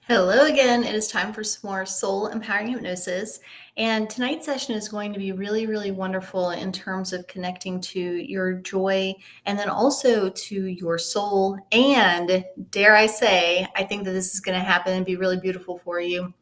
Hello again. It is time for some more soul empowering hypnosis. And tonight's session is going to be really, really wonderful in terms of connecting to your joy and then also to your soul. And dare I say, I think that this is going to happen and be really beautiful for you.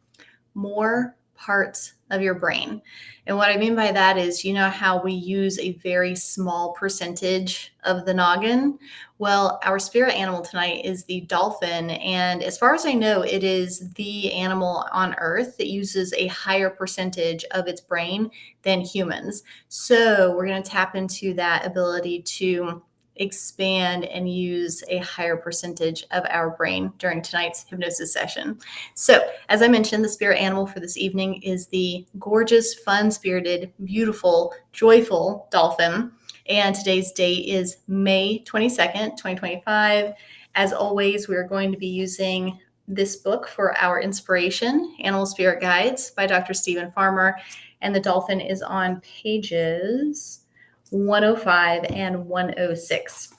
More parts of your brain. And what I mean by that is, you know how we use a very small percentage of the noggin? Well, our spirit animal tonight is the dolphin. And as far as I know, it is the animal on earth that uses a higher percentage of its brain than humans. So we're going to tap into that ability to expand and use a higher percentage of our brain during tonight's hypnosis session. So, as I mentioned, the spirit animal for this evening is the gorgeous, fun-spirited, beautiful, joyful dolphin. And today's date is May 22nd, 2025. As always, we are going to be using this book for our inspiration, Animal Spirit Guides by Dr. Stephen Farmer. And the dolphin is on pages 105 and 106.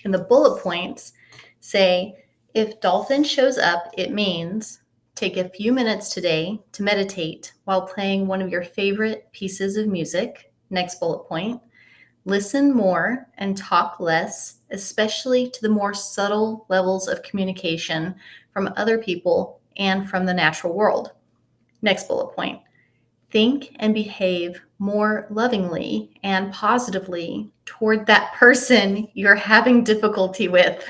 And the bullet points say, if dolphin shows up, it means take a few minutes today to meditate while playing one of your favorite pieces of music. Next bullet point, listen more and talk less, especially to the more subtle levels of communication from other people and from the natural world. Next bullet point, think and behave more lovingly and positively toward that person you're having difficulty with.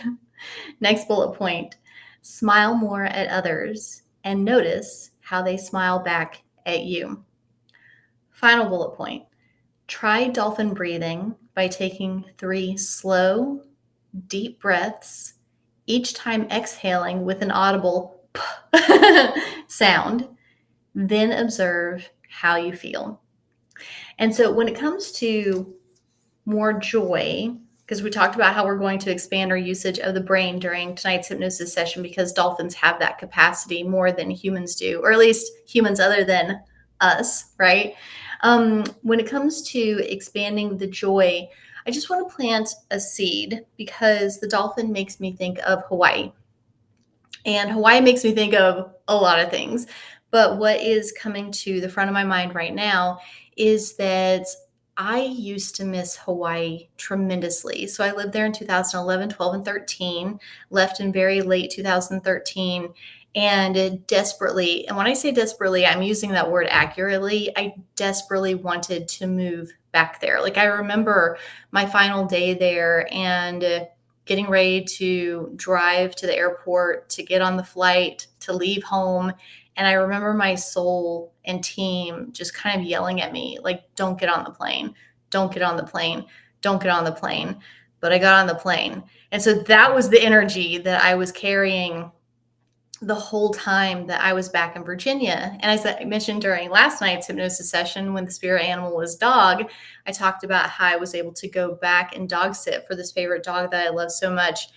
Next bullet point, smile more at others and notice how they smile back at you. Final bullet point, try dolphin breathing by taking 3 slow, deep breaths, each time exhaling with an audible sound. Then observe how you feel. And so when it comes to more joy, because we talked about how we're going to expand our usage of the brain during tonight's hypnosis session because dolphins have that capacity more than humans do, or at least humans other than us, right? When it comes to expanding the joy, I just want to plant a seed because the dolphin makes me think of Hawaii. And Hawaii makes me think of a lot of things. But what is coming to the front of my mind right now is that I used to miss Hawaii tremendously. So I lived there in 2011, 12, and 13, left in very late 2013, and desperately, and when I say desperately, I'm using that word accurately, I desperately wanted to move back there. Like I remember my final day there and getting ready to drive to the airport, to get on the flight, to leave home. And I remember my soul and team just kind of yelling at me, like, don't get on the plane, don't get on the plane, don't get on the plane. But I got on the plane. And so that was the energy that I was carrying the whole time that I was back in Virginia. And as I mentioned during last night's hypnosis session, when the spirit animal was dog, I talked about how I was able to go back and dog sit for this favorite dog that I love so much.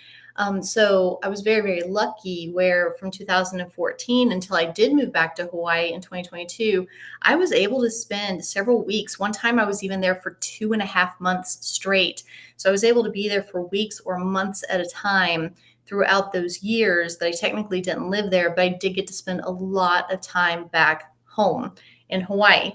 So I was very, very lucky where from 2014 until I did move back to Hawaii in 2022, I was able to spend several weeks. One time I was even there for 2.5 months straight. So I was able to be there for weeks or months at a time throughout those years that I technically didn't live there, but I did get to spend a lot of time back home in Hawaii.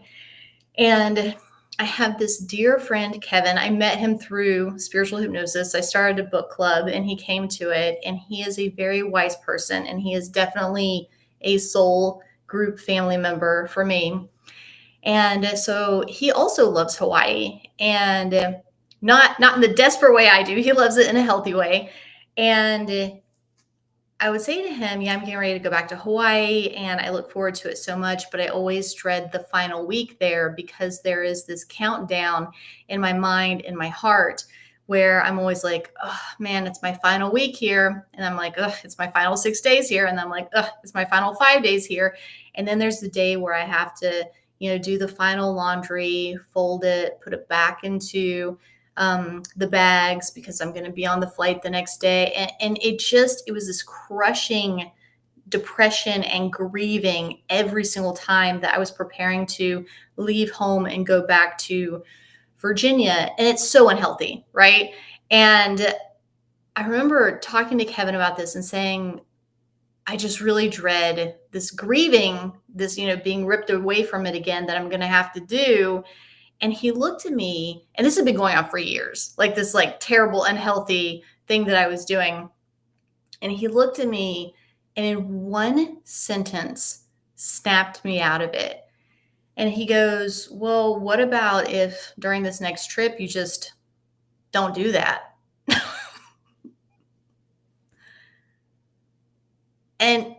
And I have this dear friend, Kevin. I met him through spiritual hypnosis. I started a book club and he came to it, and he is a very wise person, and he is definitely a soul group family member for me. And so he also loves Hawaii, and not in the desperate way I do. He loves it in a healthy way. And I would say to him, yeah, I'm getting ready to go back to Hawaii and I look forward to it so much, but I always dread the final week there because there is this countdown in my mind, in my heart, where I'm always like, oh man, it's my final week here. And I'm like, oh, it's my final 6 days here. And I'm like, oh, it's my final 5 days here. And then there's the day where I have to, do the final laundry, fold it, put it back into the bags because I'm going to be on the flight the next day. And it was this crushing depression and grieving every single time that I was preparing to leave home and go back to Virginia. And it's so unhealthy, right? And I remember talking to Kevin about this and saying, I just really dread this grieving, this, being ripped away from it again that I'm going to have to do. And he looked at me, and this had been going on for years, like this like terrible, unhealthy thing that I was doing. And he looked at me and in one sentence snapped me out of it. And he goes, well, what about if during this next trip you just don't do that? And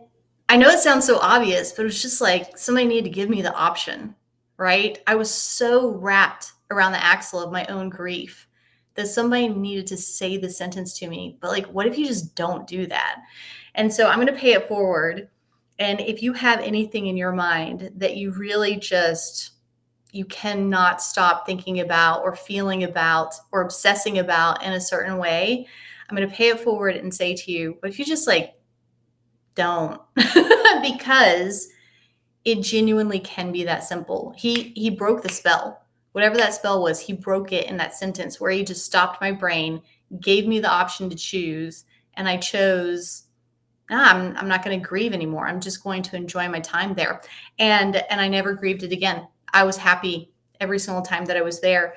I know it sounds so obvious, but it was just like somebody needed to give me the option, right? I was so wrapped around the axle of my own grief that somebody needed to say the sentence to me. But like, what if you just don't do that? And so I'm going to pay it forward. And if you have anything in your mind that you really just, you cannot stop thinking about or feeling about or obsessing about in a certain way, I'm going to pay it forward and say to you, what if you just like, don't? Because it genuinely can be that simple. He broke the spell. Whatever that spell was, he broke it in that sentence where he just stopped my brain, gave me the option to choose, and I chose, I'm not going to grieve anymore. I'm just going to enjoy my time there. And I never grieved it again. I was happy every single time that I was there.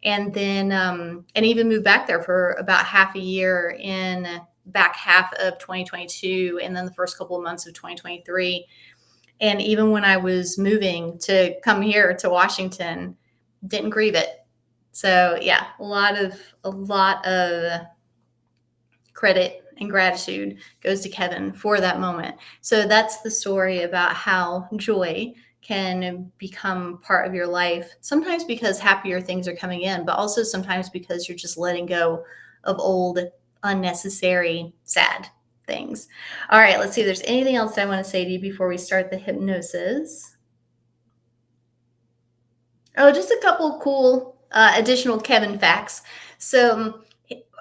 And then and even moved back there for about half a year in back half of 2022 and then the first couple of months of 2023. And even when I was moving to come here to Washington, didn't grieve it. So yeah, a lot of credit and gratitude goes to Kevin for that moment. So that's the story about how joy can become part of your life, sometimes because happier things are coming in, but also sometimes because you're just letting go of old, unnecessary, sad things. All right, let's see if there's anything else I want to say to you before we start the hypnosis. Oh, just a couple cool additional Kevin facts. So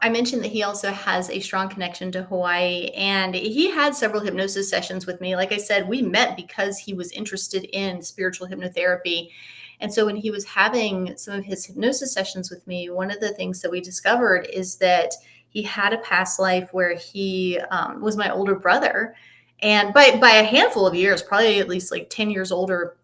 I mentioned that he also has a strong connection to Hawaii, and he had several hypnosis sessions with me. Like I said, we met because he was interested in spiritual hypnotherapy. And so when he was having some of his hypnosis sessions with me, one of the things that we discovered is that he had a past life where he was my older brother, and by a handful of years, probably at least like 10 years older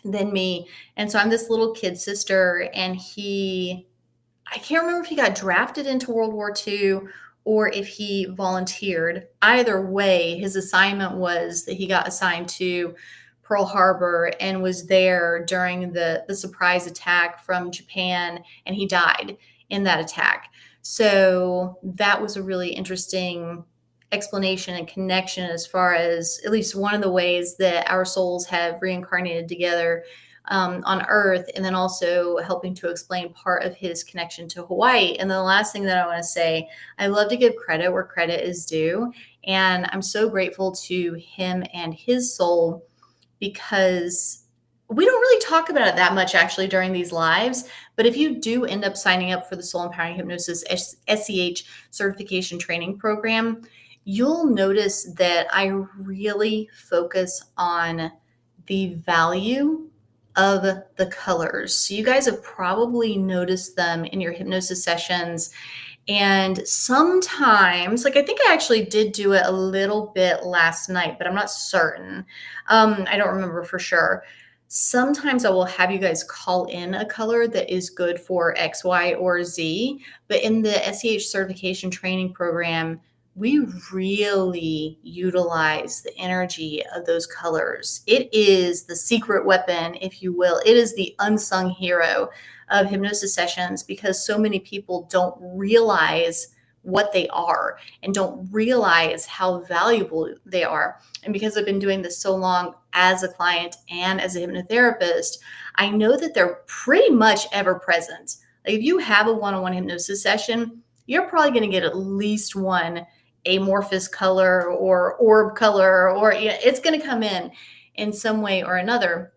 than me. And so I'm this little kid sister, and I can't remember if he got drafted into World War II or if he volunteered. Either way, his assignment was that he got assigned to Pearl Harbor and was there during the surprise attack from Japan, and he died in that attack. So that was a really interesting explanation and connection as far as at least one of the ways that our souls have reincarnated together on Earth, and then also helping to explain part of his connection to Hawaii. And then the last thing that I want to say, I love to give credit where credit is due. And I'm so grateful to him and his soul, because we don't really talk about it that much actually during these lives. But if you do end up signing up for the Soul Empowering Hypnosis SCH certification training program, you'll notice that I really focus on the value of the colors. So you guys have probably noticed them in your hypnosis sessions. And sometimes, like I think I actually did do it a little bit last night, but I'm not certain. I don't remember for sure. Sometimes I will have you guys call in a color that is good for X, Y, or Z. But in the SEH certification training program, we really utilize the energy of those colors. It is the secret weapon, if you will. It is the unsung hero of hypnosis sessions, because so many people don't realize what they are and don't realize how valuable they are. And because I've been doing this so long as a client and as a hypnotherapist, I know that they're pretty much ever present. Like if you have a one-on-one hypnosis session, you're probably going to get at least one amorphous color or orb color, or it's going to come in some way or another.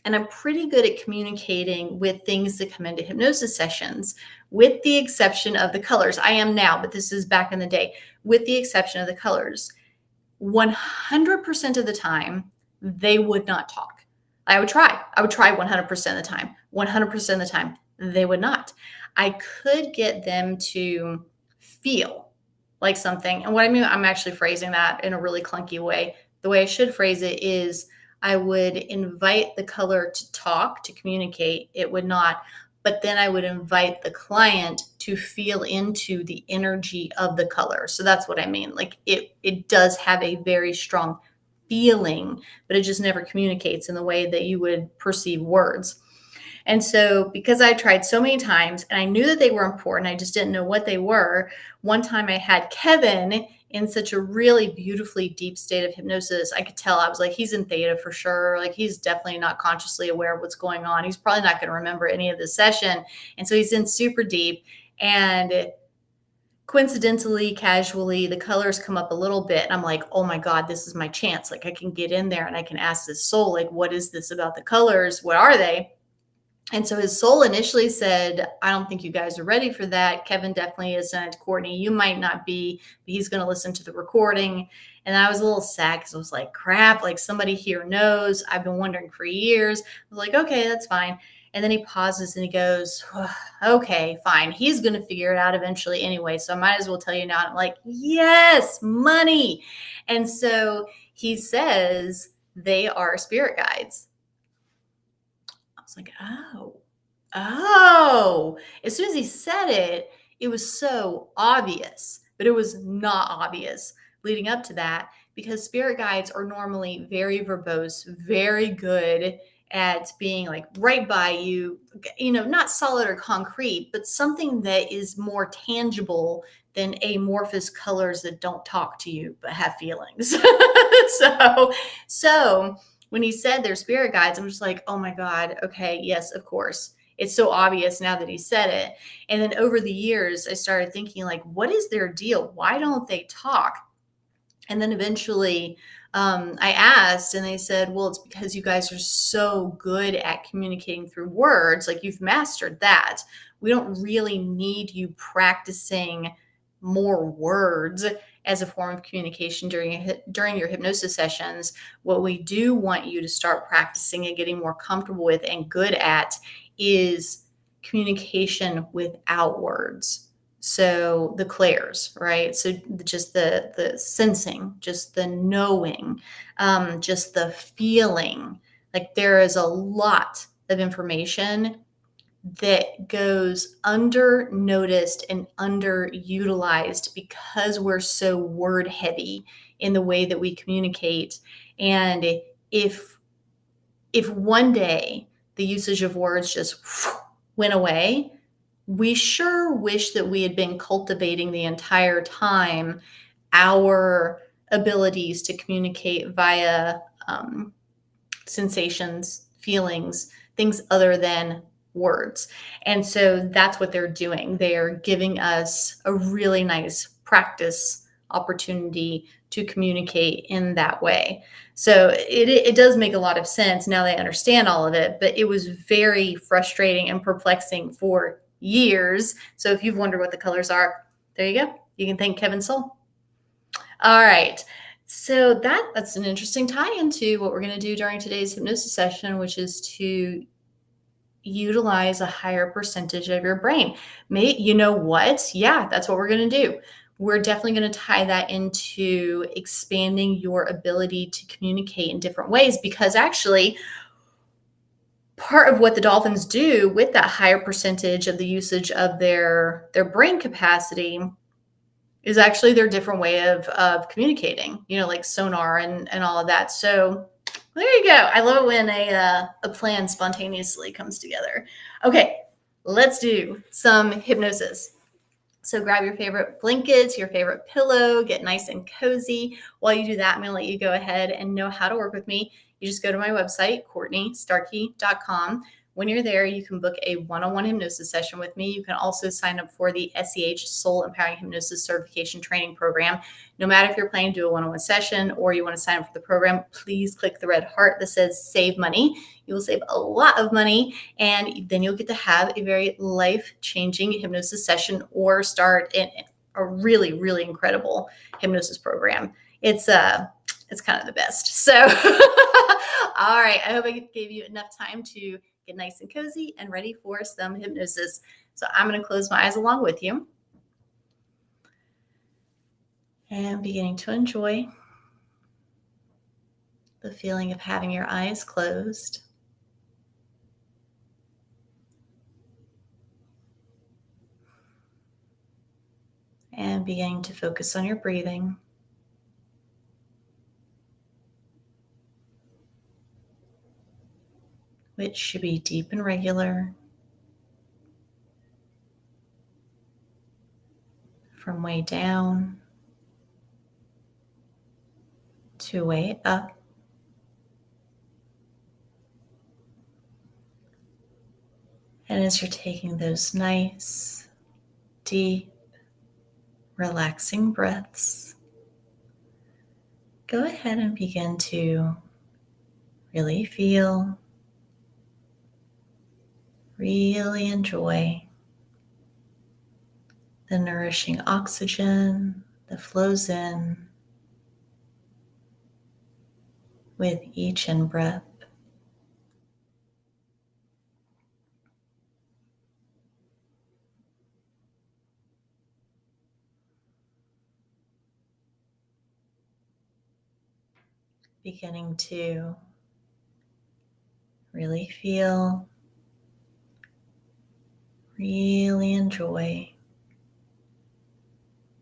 And I'm pretty good at communicating with things that come into hypnosis sessions, with the exception of the colors. I am now, but this is back in the day, with the exception of the colors. 100% of the time, they would not talk. I would try 100% of the time. 100% of the time, they would not. I could get them to feel. like something. And what I mean, I'm actually phrasing that in a really clunky way. The way I should phrase it is I would invite the color to talk, to communicate. It would not, but then I would invite the client to feel into the energy of the color. So that's what I mean. Like it does have a very strong feeling, but it just never communicates in the way that you would perceive words. And so, because I tried so many times and I knew that they were important, I just didn't know what they were. One time I had Kevin in such a really beautifully deep state of hypnosis. I could tell, I was like, he's in theta for sure. Like, he's definitely not consciously aware of what's going on. He's probably not going to remember any of this session. And so he's in super deep. And coincidentally, casually, the colors come up a little bit. And I'm like, oh my God, this is my chance. Like, I can get in there and I can ask this soul, like, what is this about the colors? What are they? And so his soul initially said, I don't think you guys are ready for that. Kevin definitely isn't. Courtney, you might not be, but he's going to listen to the recording. And I was a little sad because I was like, crap, like somebody here knows. I've been wondering for years. I was like, okay, that's fine. And then he pauses and he goes, okay, fine. He's going to figure it out eventually anyway. So I might as well tell you now. And I'm like, yes, money. And so he says they are spirit guides. I was like, oh. As soon as he said it, it was so obvious, but it was not obvious leading up to that because spirit guides are normally very verbose, very good at being like right by you, not solid or concrete, but something that is more tangible than amorphous colors that don't talk to you but have feelings. so when he said they're spirit guides, I'm just like, oh my God, okay, yes, of course. It's so obvious now that he said it. And then over the years, I started thinking, like, what is their deal? Why don't they talk? And then eventually I asked, and they said, well, it's because you guys are so good at communicating through words. Like, you've mastered that. We don't really need you practicing more words as a form of communication during your hypnosis sessions. What we do want you to start practicing and getting more comfortable with and good at is communication without words. So the clairs, right? So just the sensing, just the knowing, just the feeling. Like, there is a lot of information that goes under noticed and underutilized because we're so word heavy in the way that we communicate. And if one day the usage of words just went away, we sure wish that we had been cultivating the entire time our abilities to communicate via sensations, feelings, things other than words. And so that's what they're doing. They're giving us a really nice practice opportunity to communicate in that way. So it does make a lot of sense now they understand all of it, but it was very frustrating and perplexing for years. So if you've wondered what the colors are, there you go. You can thank Kevin Soul. All right. So that's an interesting tie into what we're going to do during today's hypnosis session, which is to utilize a higher percentage of your brain. You know what? Yeah, that's what we're going to do. We're definitely going to tie that into expanding your ability to communicate in different ways, because actually part of what the dolphins do with that higher percentage of the usage of their brain capacity is actually their different way of communicating, like sonar and all of that. So there you go. I love it when a plan spontaneously comes together. Okay, let's do some hypnosis. So grab your favorite blankets, your favorite pillow, get nice and cozy. While you do that, I'm going to let you go ahead and know how to work with me. You just go to my website, CourtneyStarkey.com. When you're there, you can book a one-on-one hypnosis session with me. You can also sign up for the SEH Soul Empowering Hypnosis Certification Training Program. No matter if you're planning to do a one-on-one session or you want to sign up for the program, please click the red heart that says Save Money. You will save a lot of money, and then you'll get to have a very life-changing hypnosis session or start a really, really incredible hypnosis program. It's kind of the best. So, all right. I hope I gave you enough time to get nice and cozy and ready for some hypnosis. So I'm going to close my eyes along with you. And beginning to enjoy the feeling of having your eyes closed. And beginning to focus on your breathing. Which should be deep and regular. From way down to way up. And as you're taking those nice, deep, relaxing breaths, go ahead and begin to really feel, really enjoy the nourishing oxygen that flows in with each in-breath. Beginning to really feel, really enjoy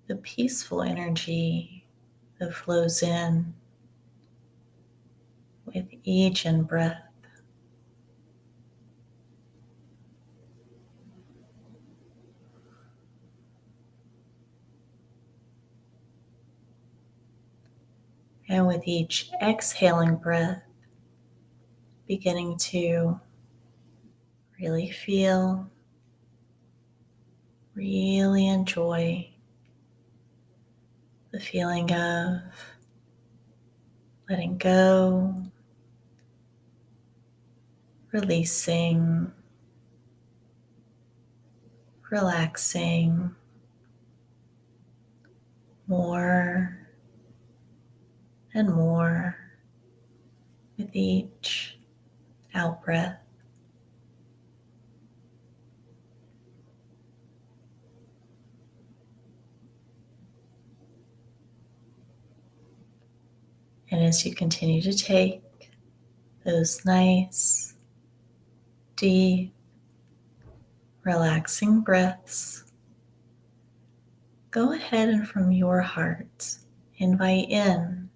the peaceful energy that flows in with each in-breath. And with each exhaling breath, beginning to really feel, really enjoy the feeling of letting go, releasing, relaxing more and more with each out breath. And as you continue to take those nice, deep, relaxing breaths, go ahead and from your heart, invite in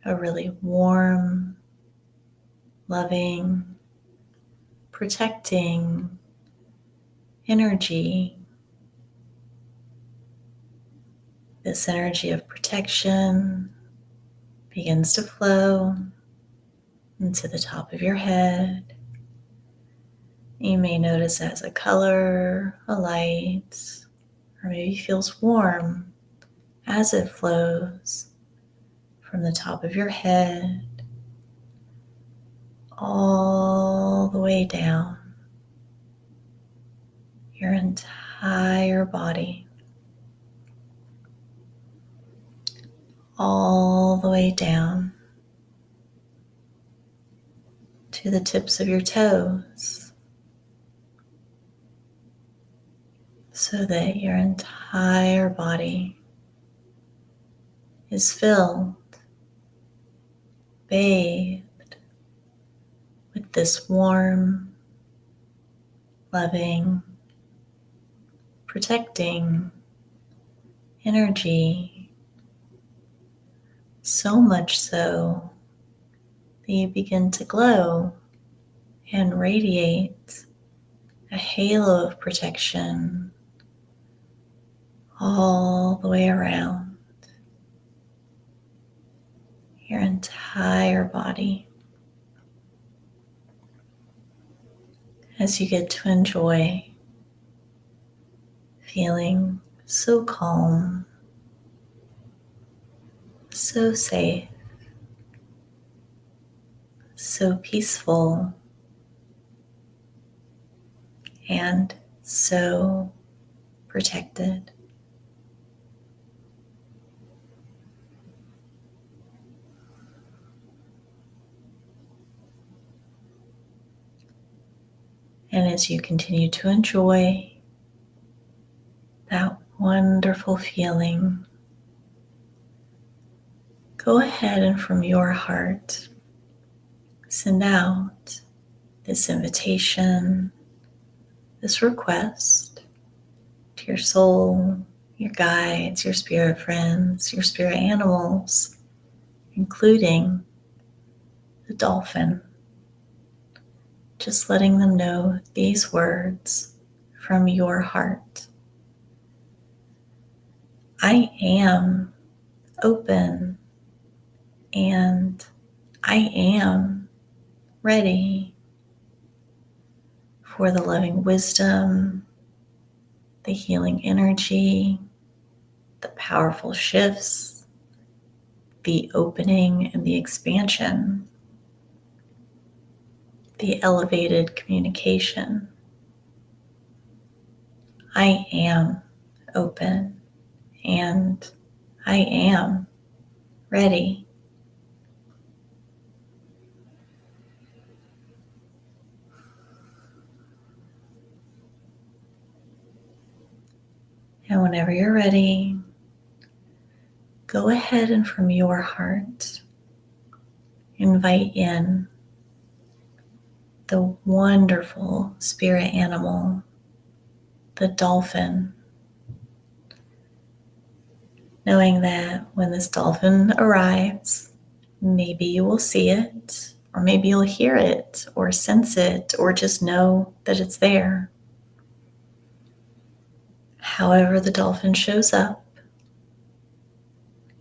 a really warm, loving, protecting energy. This energy of protection begins to flow into the top of your head. You may notice it has a color, a light, or maybe feels warm as it flows from the top of your head all the way down your entire body, all the way down to the tips of your toes, so that your entire body is filled, bathed with this warm, loving, protecting energy, so much so that you begin to glow and radiate a halo of protection all the way around your entire body. As you get to enjoy feeling so calm, so safe, so peaceful, and so protected. And as you continue to enjoy that wonderful feeling, go ahead and from your heart, send out this invitation, this request to your soul, your guides, your spirit friends, your spirit animals, including the dolphin. Just letting them know these words from your heart. I am open and I am ready for the loving wisdom, the healing energy, the powerful shifts, the opening and the expansion, the elevated communication. I am open and I am ready. And whenever you're ready, go ahead and from your heart, invite in the wonderful spirit animal, the dolphin, knowing that when this dolphin arrives, maybe you will see it, or maybe you'll hear it, or sense it, or just know that it's there. However the dolphin shows up,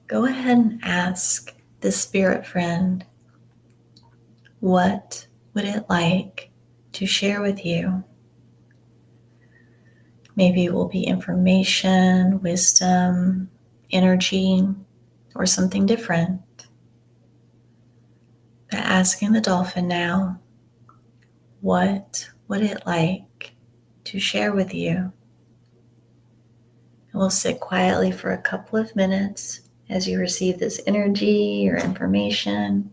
go ahead and ask this spirit friend, what would it like to share with you? Maybe it will be information, wisdom, energy, or something different. But asking the dolphin now, what would it like to share with you? And we'll sit quietly for a couple of minutes as you receive this energy or information.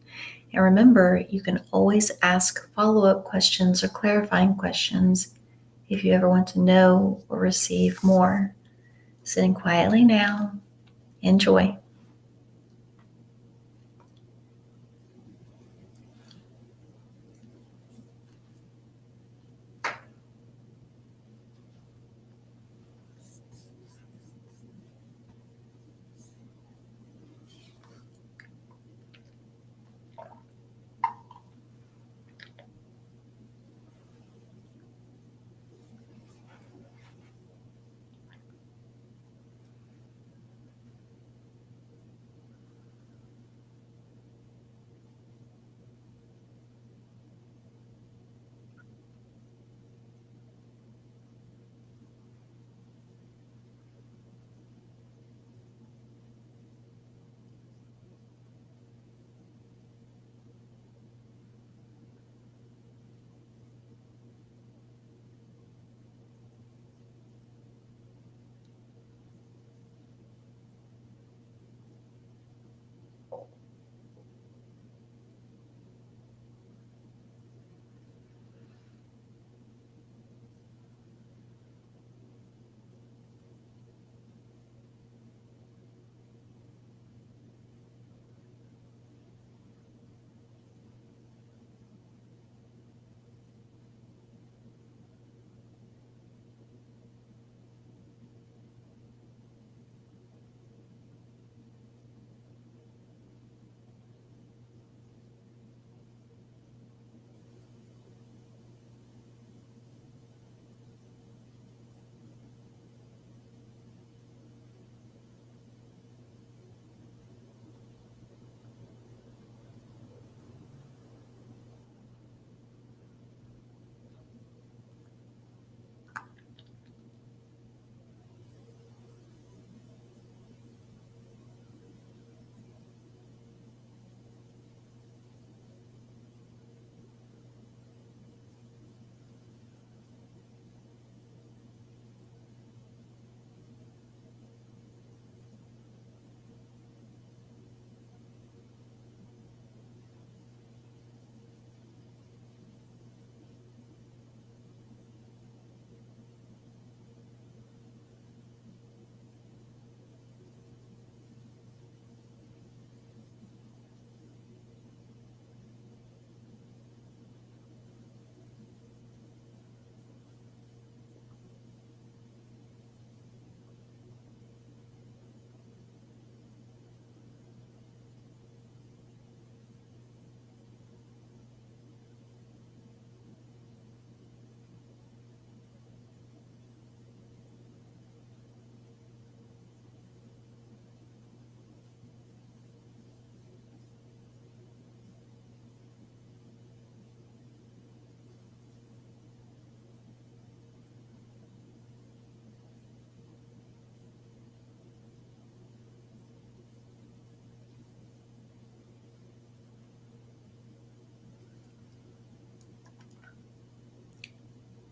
And remember, you can always ask follow-up questions or clarifying questions if you ever want to know or receive more. Sitting quietly now. Enjoy.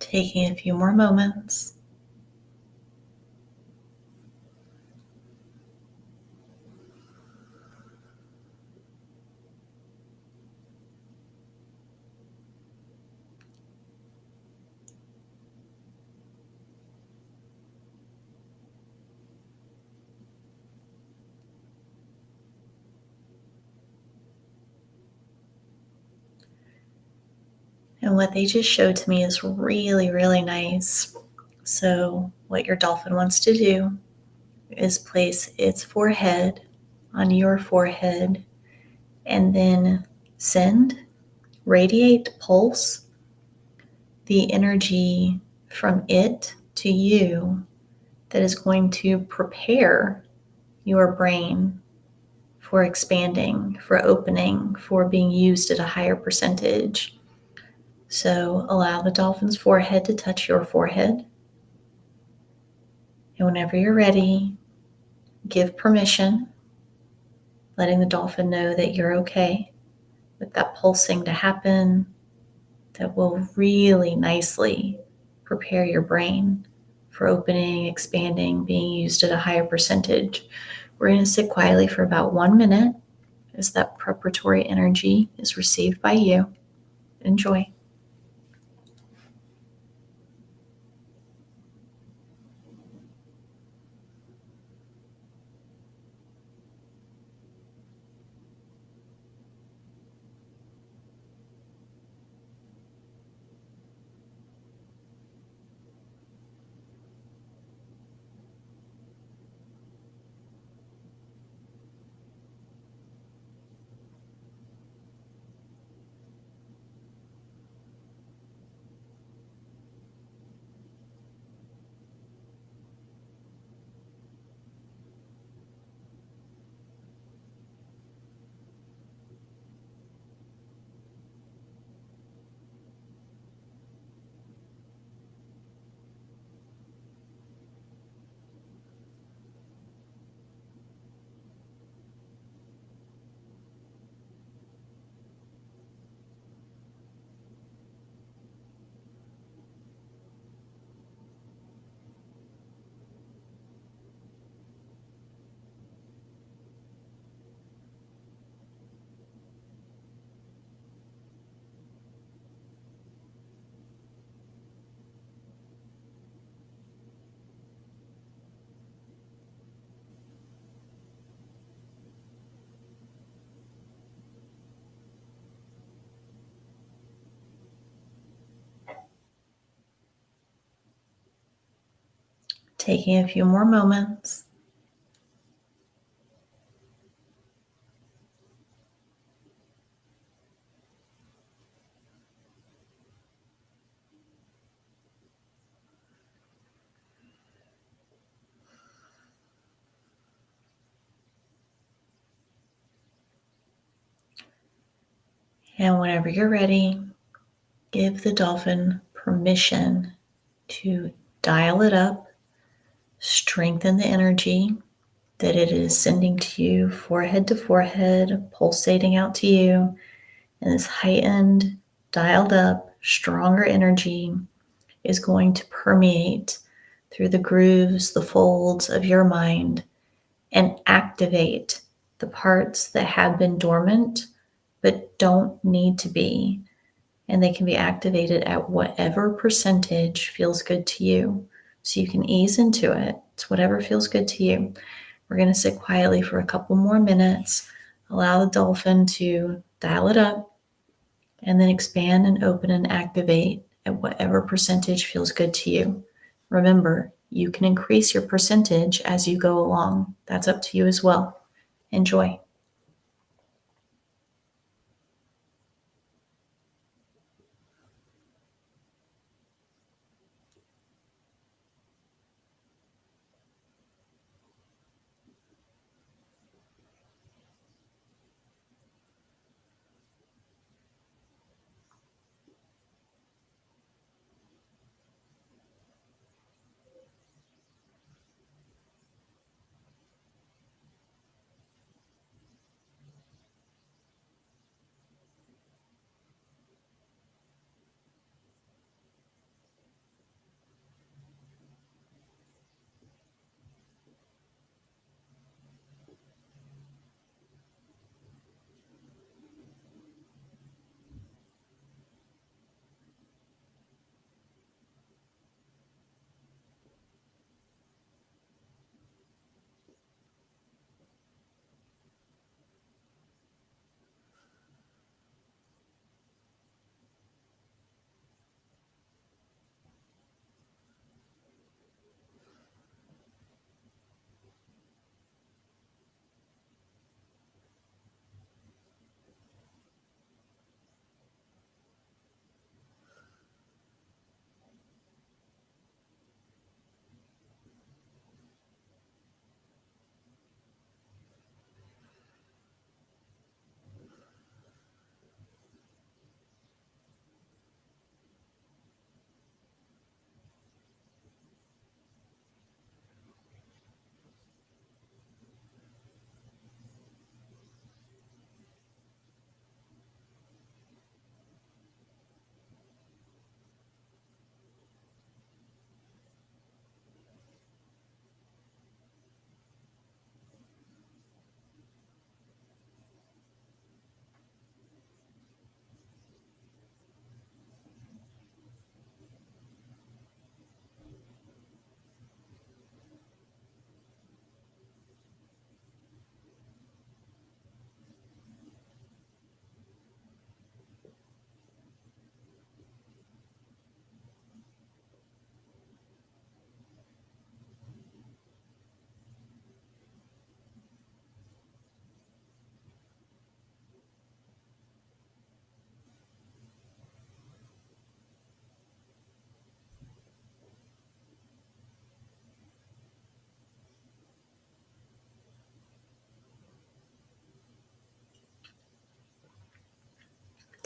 Taking a few more moments. And what they just showed to me is really, really nice. So what your dolphin wants to do is place its forehead on your forehead and then radiate, pulse the energy from it to you that is going to prepare your brain for expanding, for opening, for being used at a higher percentage. So allow the dolphin's forehead to touch your forehead. And whenever you're ready, give permission, letting the dolphin know that you're okay with that pulsing to happen. That will really nicely prepare your brain for opening, expanding, being used at a higher percentage. We're going to sit quietly for about 1 minute as that preparatory energy is received by you. Enjoy. Taking a few more moments. And whenever you're ready, give the dolphin permission to dial it up, strengthen the energy that it is sending to you, forehead to forehead, pulsating out to you. And this heightened, dialed up, stronger energy is going to permeate through the grooves, the folds of your mind, and activate the parts that have been dormant but don't need to be. And they can be activated at whatever percentage feels good to you. So you can ease into it. It's whatever feels good to you. We're going to sit quietly for a couple more minutes. Allow the dolphin to dial it up and then expand and open and activate at whatever percentage feels good to you. Remember, you can increase your percentage as you go along. That's up to you as well. Enjoy.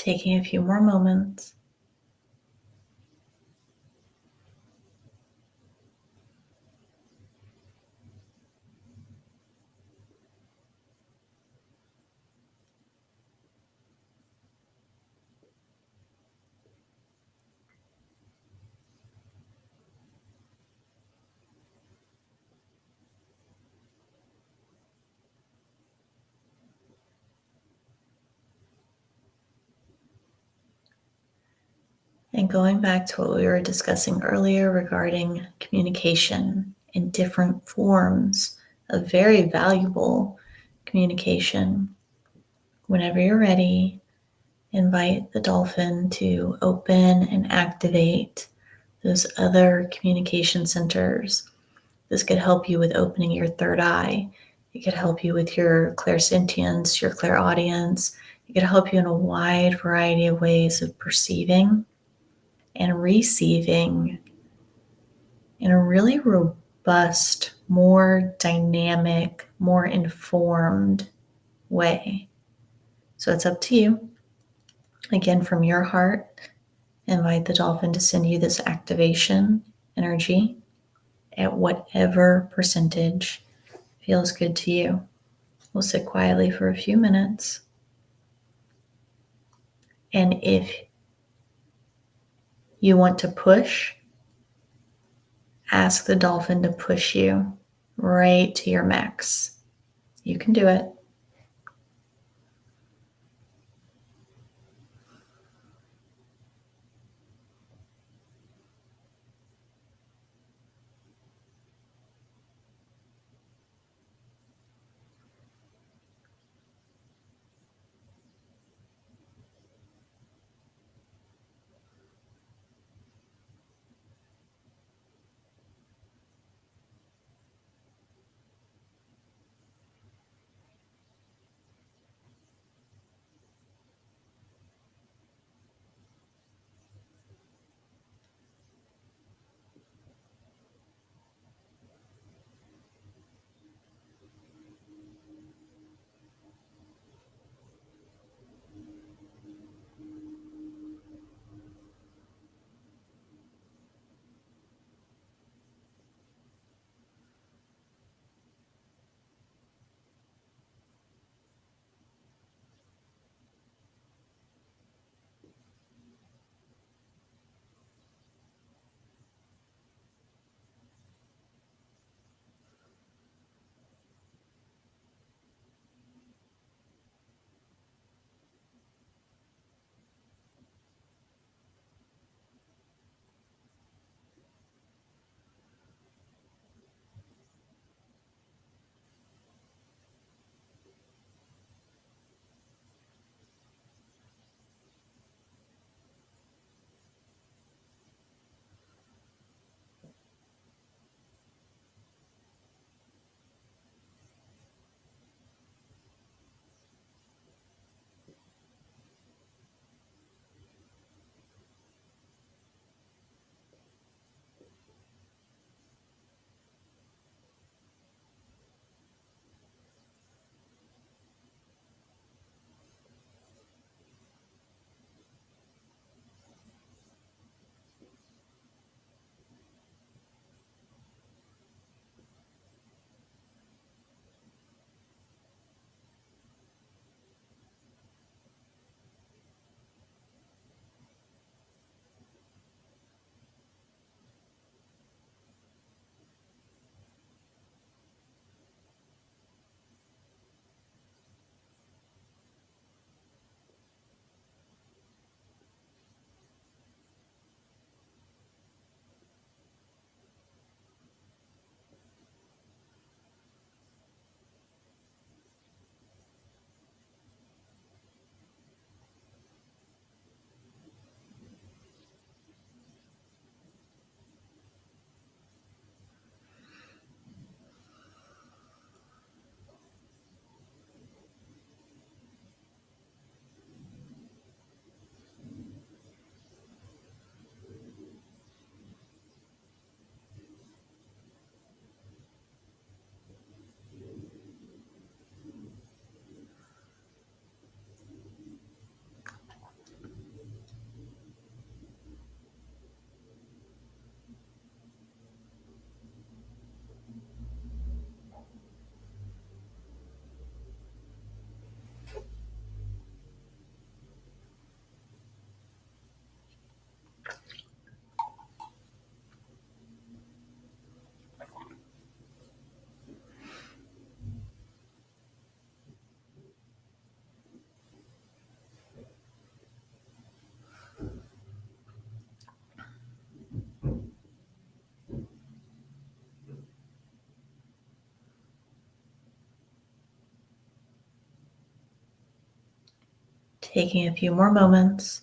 Taking a few more moments. And going back to what we were discussing earlier regarding communication in different forms of very valuable communication, whenever you're ready, invite the dolphin to open and activate those other communication centers. This could help you with opening your third eye. It could help you with your clairsentience, your clairaudience. It could help you in a wide variety of ways of perceiving and receiving in a really robust, more dynamic, more informed way. So it's up to you. Again, from your heart, invite the dolphin to send you this activation energy at whatever percentage feels good to you. We'll sit quietly for a few minutes. And if you want to push, ask the dolphin to push you right to your max. You can do it. Taking a few more moments.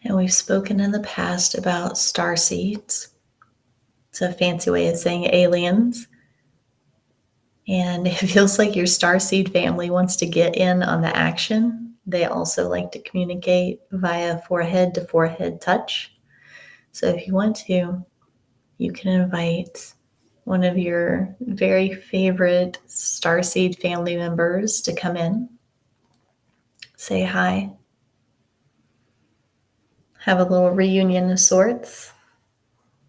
And we've spoken in the past about star seeds. It's a fancy way of saying aliens. And it feels like your starseed family wants to get in on the action. They also like to communicate via forehead to forehead touch. So if you want to, you can invite one of your very favorite starseed family members to come in, say hi, have a little reunion of sorts,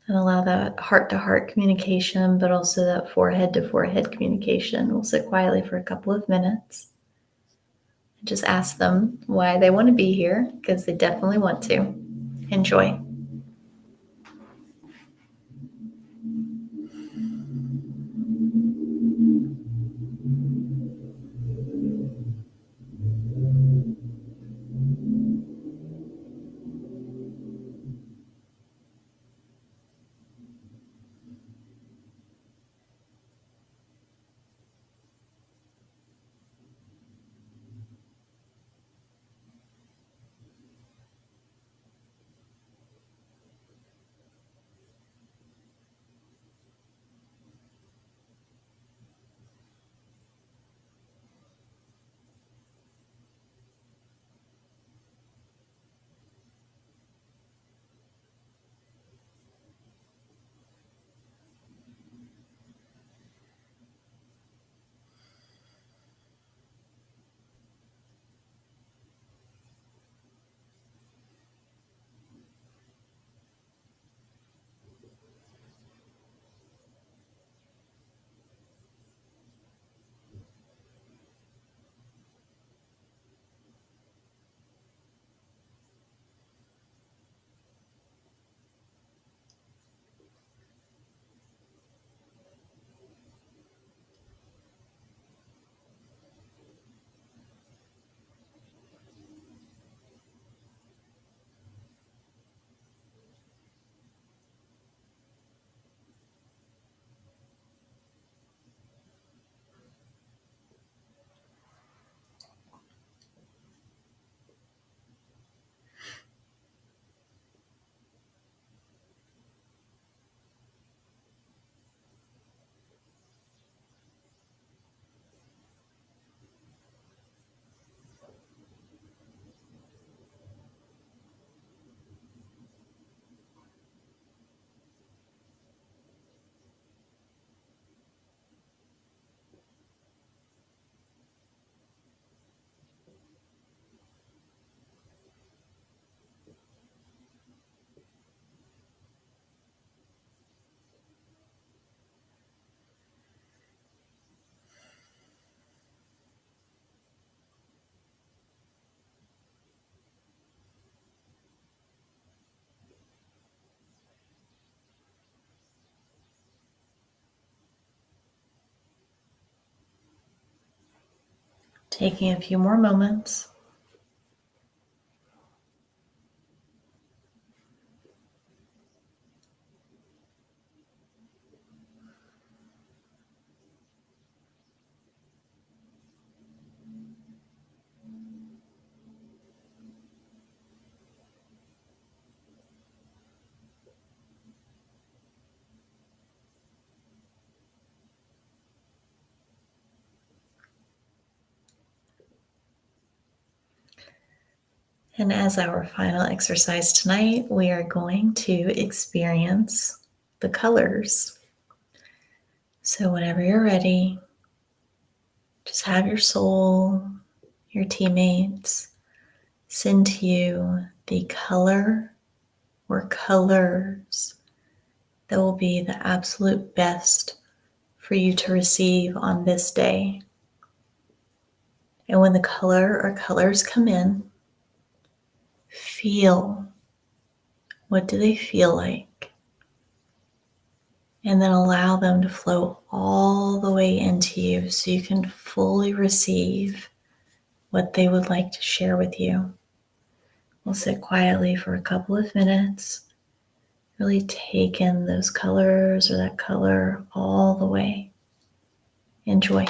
and allow that heart-to-heart communication, but also that forehead-to-forehead communication. We'll sit quietly for a couple of minutes. Just ask them why they want to be here, because they definitely want to. Enjoy. Taking a few more moments. And as our final exercise tonight, we are going to experience the colors. So whenever you're ready, just have your soul, your teammates, send to you the color or colors that will be the absolute best for you to receive on this day. And when the color or colors come in, feel, what do they feel like? And then allow them to flow all the way into you so you can fully receive what they would like to share with you. We'll sit quietly for a couple of minutes, really take in those colors or that color all the way. Enjoy.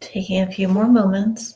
Taking a few more moments.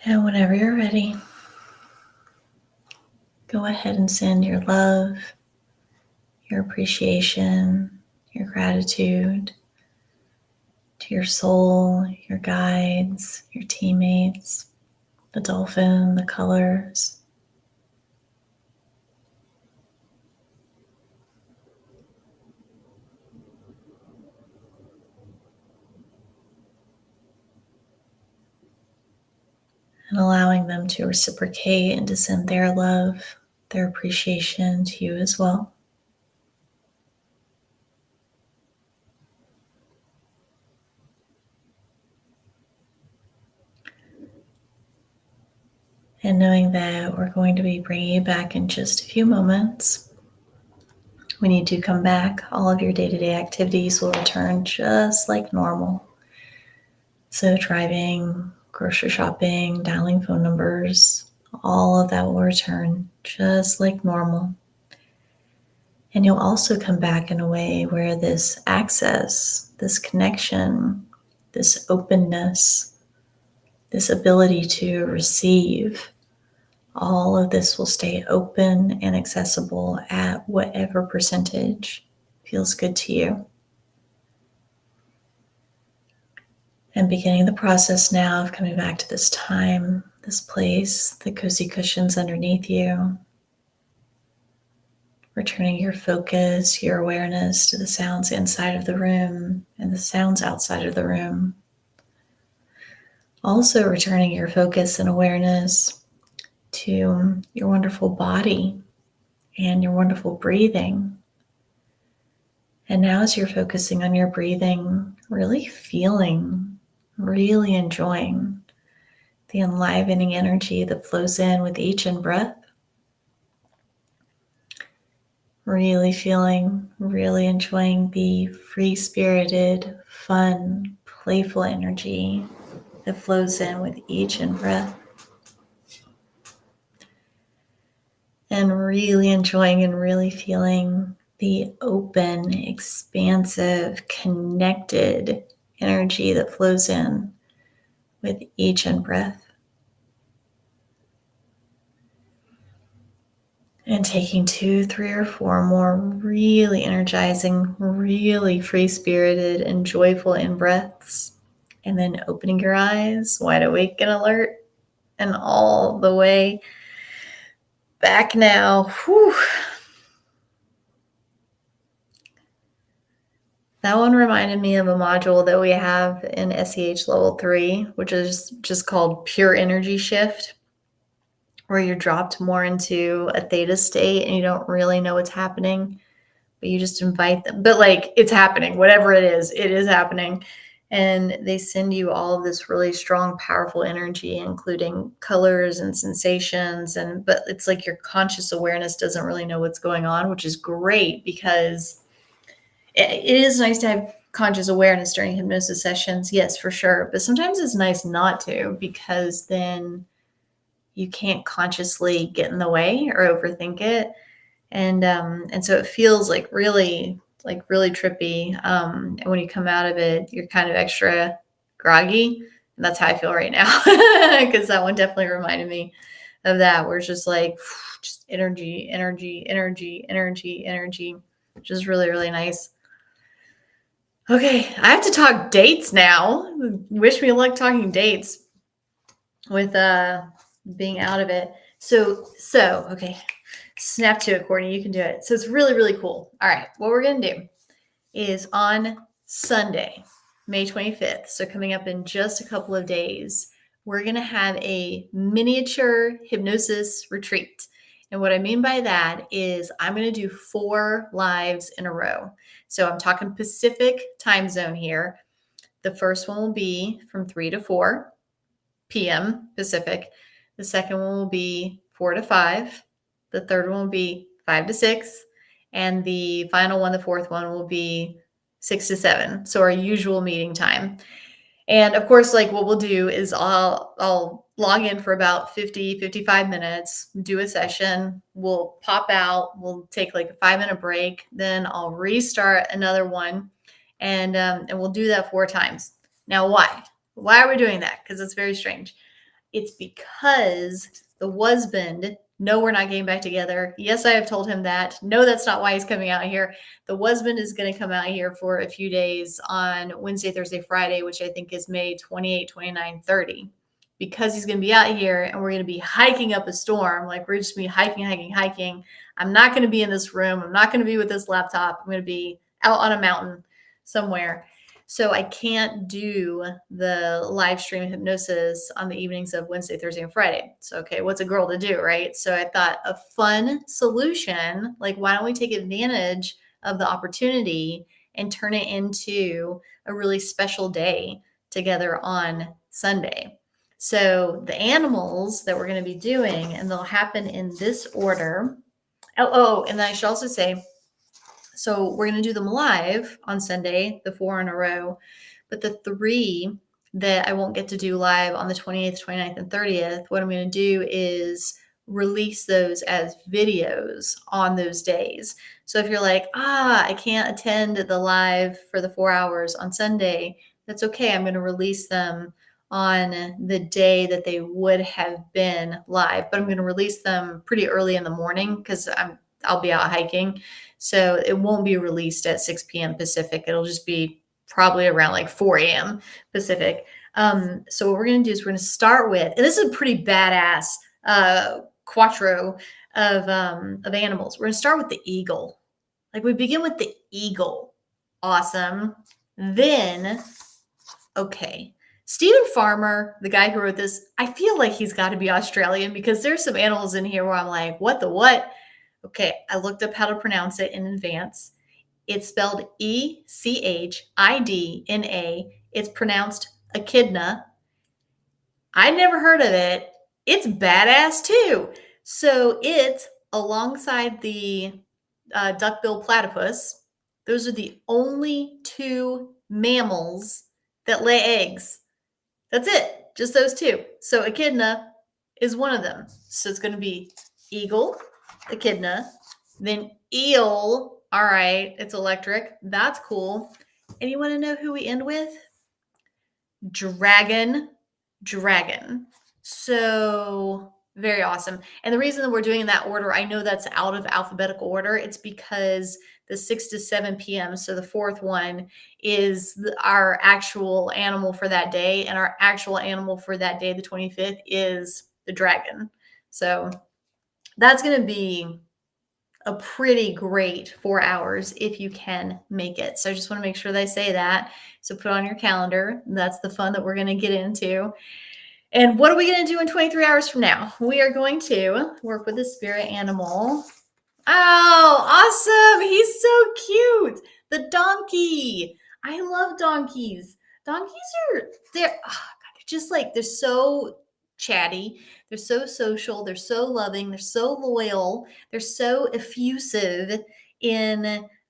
And whenever you're ready, go ahead and send your love, your appreciation, your gratitude to your soul, your guides, your teammates, the dolphin, the colors. and allowing them to reciprocate and to send their love, their appreciation to you as well. And knowing that we're going to be bringing you back in just a few moments. When you do come back, all of your day-to-day activities will return just like normal. So driving, grocery shopping, dialing phone numbers, all of that will return just like normal. And you'll also come back in a way where this access, this connection, this openness, this ability to receive, all of this will stay open and accessible at whatever percentage feels good to you. And beginning the process now of coming back to this time, this place, the cozy cushions underneath you, returning your focus, your awareness to the sounds inside of the room and the sounds outside of the room. Also returning your focus and awareness to your wonderful body and your wonderful breathing. And now as you're focusing on your breathing, really feeling, really enjoying the enlivening energy that flows in with each in-breath. Really feeling, really enjoying the free-spirited, fun, playful energy that flows in with each in-breath. And really enjoying and really feeling the open, expansive, connected energy that flows in with each in-breath. And taking 2, 3, or 4 more really energizing, really free-spirited and joyful in-breaths. And then opening your eyes, wide awake and alert, and all the way back now. Whew. That one reminded me of a module that we have in SEH Level 3, which is just called Pure Energy Shift, where you're dropped more into a theta state and you don't really know what's happening, but you just invite them. But like, it's happening, whatever it is happening. And they send you all of this really strong, powerful energy, including colors and sensations. But it's like your conscious awareness doesn't really know what's going on, which is great because it is nice to have conscious awareness during hypnosis sessions. Yes, for sure. But sometimes it's nice not to, because then you can't consciously get in the way or overthink it. And so it feels like really trippy. And when you come out of it, you're kind of extra groggy. And that's how I feel right now, because that one definitely reminded me of that, where it's just like, just energy, which is really, really nice. Okay, I have to talk dates now. Wish me luck talking dates with being out of it. So okay, snap to it, Courtney. You can do it. So it's really, really cool. All right, what we're going to do is on Sunday, May 25th, so coming up in just a couple of days, we're going to have a miniature hypnosis retreat. And what I mean by that is I'm going to do 4 lives in a row. So I'm talking Pacific time zone here. The first one will be from 3 to 4 p.m. Pacific. The second one will be 4 to 5. The third one will be 5 to 6. And the final one, the fourth one, will be 6 to 7. So our usual meeting time. And of course, like what we'll do is I'll log in for about 50, 55 minutes, do a session. We'll pop out. We'll take like a 5-minute break. Then I'll restart another one. And we'll do that 4 times. Now, why? Why are we doing that? Because it's very strange. It's because the husband, no, we're not getting back together. Yes, I have told him that. No, that's not why he's coming out here. The husband is going to come out here for a few days on Wednesday, Thursday, Friday, which I think is May 28, 29, 30, because he's going to be out here and we're going to be hiking up a storm. Like we're just going to be hiking. I'm not going to be in this room. I'm not going to be with this laptop. I'm going to be out on a mountain somewhere. So I can't do the live stream hypnosis on the evenings of Wednesday, Thursday, and Friday. So, okay, what's a girl to do, right? So I thought a fun solution, like why don't we take advantage of the opportunity and turn it into a really special day together on Sunday. So the animals that we're going to be doing, and they'll happen in this order. And then I should also say, so we're going to do them live on Sunday, the 4 in a row, but the 3 that I won't get to do live on the 28th, 29th, and 30th, what I'm going to do is release those as videos on those days. So if you're like, I can't attend the live for the 4 hours on Sunday, that's okay. I'm going to release them on the day that they would have been live, but I'm going to release them pretty early in the morning because I'll be out hiking. So it won't be released at 6 p.m. Pacific. It'll just be probably around like 4 a.m. Pacific. So what we're going to do is we're going to start with, and this is a pretty badass quattro of animals. We're going to start with the eagle. Like we begin with the eagle. Awesome. Then, okay. Stephen Farmer, the guy who wrote this, I feel like he's got to be Australian because there's some animals in here where I'm like, what the what? Okay, I looked up how to pronounce it in advance. It's spelled Echidna. It's pronounced echidna. I'd never heard of it. It's badass too. So it's alongside the duckbill platypus. Those are the only 2 mammals that lay eggs. That's it. Just those 2. So echidna is one of them. So it's going to be eagle, echidna, then eel. All right, it's electric. That's cool. And you want to know who we end with? Dragon. So very awesome. And the reason that we're doing in that order, I know that's out of alphabetical order. It's because the 6 to 7 p.m., so the 4th one, is our actual animal for that day. And our actual animal for that day, the 25th, is the dragon. So that's going to be a pretty great 4 hours if you can make it. So I just want to make sure that I say that. So put it on your calendar. That's the fun that we're going to get into. And what are we going to do in 23 hours from now? We are going to work with the spirit animal. Oh, awesome. He's so cute. The donkey. I love donkeys. Donkeys they're just like, they're so chatty. They're so social. They're so loving. They're so loyal. They're so effusive in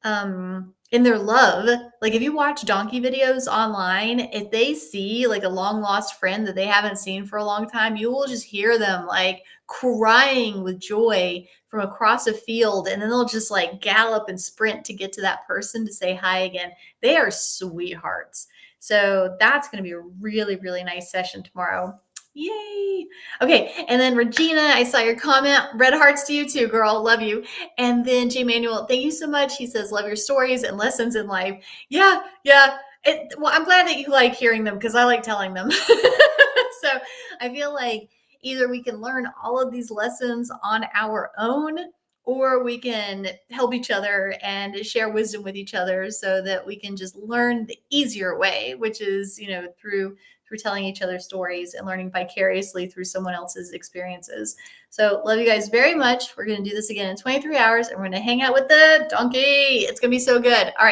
their love. Like if you watch donkey videos online, if they see like a long lost friend that they haven't seen for a long time, you will just hear them like crying with joy from across a field. And then they'll just like gallop and sprint to get to that person to say hi again. They are sweethearts. So that's going to be a really, really nice session tomorrow. Yay. Okay. And then Regina, I saw your comment. Red hearts to you too, girl. Love you. And then J. Manuel, thank you so much. He says, love your stories and lessons in life. Yeah. Well, I'm glad that you like hearing them because I like telling them. So I feel like either we can learn all of these lessons on our own, or we can help each other and share wisdom with each other so that we can just learn the easier way, which is, through telling each other stories and learning vicariously through someone else's experiences. So love you guys very much. We're going to do this again in 23 hours and we're going to hang out with the donkey. It's going to be so good. All right.